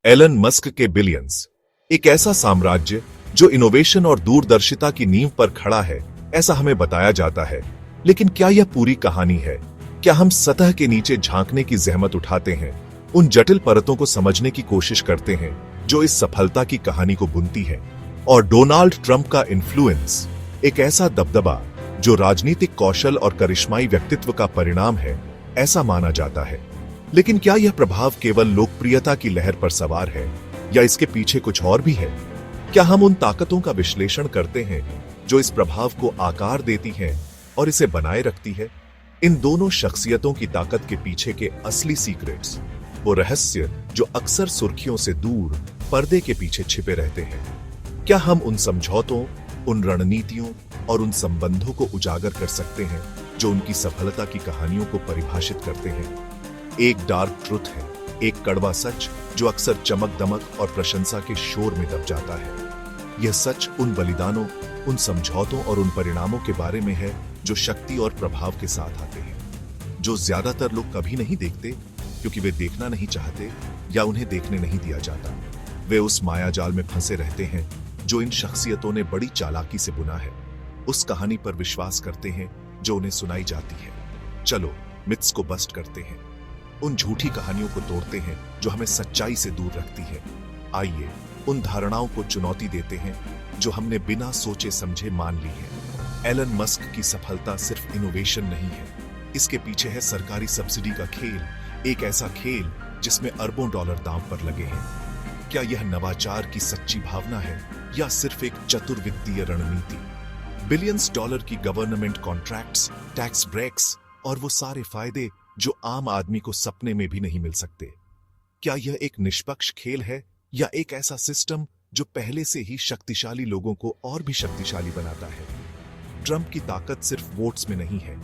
Elon Musk के billions, एक ऐसा साम्राज्य जो इनोवेशन और दूरदर्शिता की नींव पर खड़ा है, ऐसा हमें बताया जाता है। लेकिन क्या यह पूरी कहानी है? क्या हम सतह के नीचे झांकने की जहमत उठाते हैं, उन जटिल परतों को समझने की कोशिश करते हैं जो इस सफलता की कहानी को बुनती है? और डोनाल्ड ट्रंप का इन्फ्लुएंस, एक ऐसा दबदबा जो राजनीतिक कौशल और करिश्माई व्यक्तित्व का परिणाम है, ऐसा माना जाता है। लेकिन क्या यह प्रभाव केवल लोकप्रियता की लहर पर सवार है या इसके पीछे कुछ और भी है? क्या हम उन ताकतों का विश्लेषण करते हैं जो इस प्रभाव को आकार देती हैं और इसे बनाए रखती है? इन दोनों शख्सियतों की ताकत के पीछे के असली सीक्रेट्स, वो रहस्य जो अक्सर सुर्खियों से दूर पर्दे के पीछे छिपे रहते हैं। क्या हम उन समझौतों, उन रणनीतियों और उन संबंधों को उजागर कर सकते हैं जो उनकी सफलता की कहानियों को परिभाषित करते हैं? एक डार्क ट्रुथ है, एक कड़वा सच जो अक्सर चमक दमक और प्रशंसा के शोर में दब जाता है। यह सच उन बलिदानों, उन समझौतों और उन परिणामों के बारे में है जो शक्ति और प्रभाव के साथ आते हैं, जो ज्यादातर लोग कभी नहीं देखते क्योंकि वे देखना नहीं चाहते या उन्हें देखने नहीं दिया जाता। वे उस मायाजाल में फंसे रहते हैं जो इन शख्सियतों ने बड़ी चालाकी से बुना है। उस कहानी पर विश्वास करते हैं जो उन्हें सुनाई जाती है। चलो मिथ्स को बस्ट करते हैं, उन झूठी कहानियों को तोड़ते हैं जो हमें सच्चाई से दूर रखती है। आइए उन धारणाओं को चुनौती देते हैं जो हमने बिना सोचे समझे मान ली है। एलन मस्क की सफलता सिर्फ इनोवेशन नहीं है, इसके पीछे है सरकारी सब्सिडी का खेल, एक ऐसा खेल जिसमें अरबों डॉलर दांव पर लगे हैं। क्या यह नवाचार की सच्ची भावना है या सिर्फ एक चतुर वित्तीय रणनीति? बिलियंस डॉलर की गवर्नमेंट कॉन्ट्रैक्ट्स, टैक्स ब्रेक्स और वो सारे फायदे जो आम आदमी को सपने में भी नहीं मिल सकते। क्या यह एक निष्पक्ष खेल है या एक ऐसा सिस्टम जो पहले से ही शक्तिशाली लोगों को और भी शक्तिशाली बनाता है? ट्रंप की ताकत सिर्फ वोट्स में नहीं है,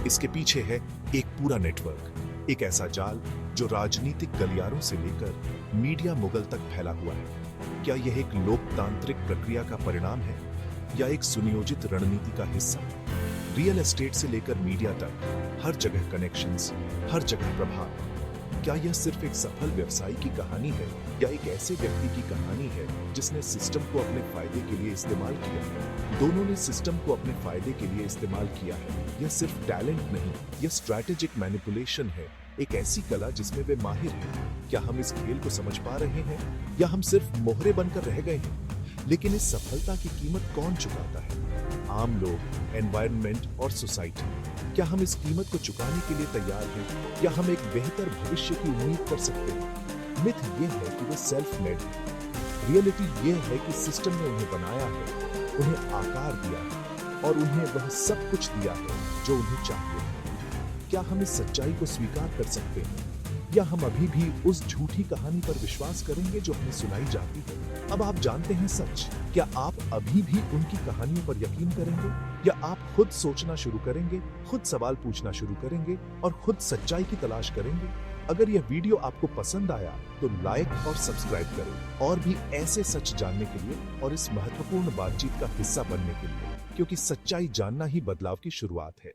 इसके पीछे है एक पूरा नेटवर्क, एक ऐसा जाल जो राजनीतिक गलियारों से लेकर मीडिया मुगल तक फैला हुआ है। क्या यह एक लोकतांत्रिक प्रक्रिया का परिणाम है या एक सुनियोजित रणनीति का हिस्सा? रियल एस्टेट से लेकर मीडिया तक हर जगह कनेक्शंस, हर जगह प्रभाव। क्या यह सिर्फ एक सफल व्यवसायी की कहानी है या एक ऐसे व्यक्ति की कहानी है जिसने सिस्टम को अपने फायदे के लिए इस्तेमाल किया है? दोनों ने सिस्टम को अपने फायदे के लिए इस्तेमाल किया है। यह सिर्फ टैलेंट नहीं, यह स्ट्रैटेजिक मैनिपुलेशन है, एक ऐसी कला जिसमें वे माहिर हैं। क्या हम इस खेल को समझ पा रहे हैं या हम सिर्फ मोहरे बनकर रह गए हैं? लेकिन इस सफलता की कीमत कौन चुकाता है? आम लोग, एनवायरनमेंट और सोसाइटी। क्या हम इस कीमत को चुकाने के लिए तैयार हैं या हम एक बेहतर भविष्य की उम्मीद कर सकते हैं? मिथ ये है कि वे सेल्फ मेड हैं। रियलिटी ये है कि सिस्टम ने उन्हें बनाया है, उन्हें आकार दिया है और उन्हें वह सब कुछ दिया है जो उन्हें चाहिए। क्या हम इस सच्चाई को स्वीकार कर सकते हैं या हम अभी भी उस झूठी कहानी पर विश्वास करेंगे जो हमें सुनाई जाती है? अब आप जानते हैं सच। क्या आप अभी भी उनकी कहानियों पर यकीन करेंगे या आप खुद सोचना शुरू करेंगे, खुद सवाल पूछना शुरू करेंगे और खुद सच्चाई की तलाश करेंगे? अगर यह वीडियो आपको पसंद आया तो लाइक और सब्सक्राइब करें और भी ऐसे सच जानने के लिए और इस महत्वपूर्ण बातचीत का हिस्सा बनने के लिए, क्योंकि सच्चाई जानना ही बदलाव की शुरुआत है।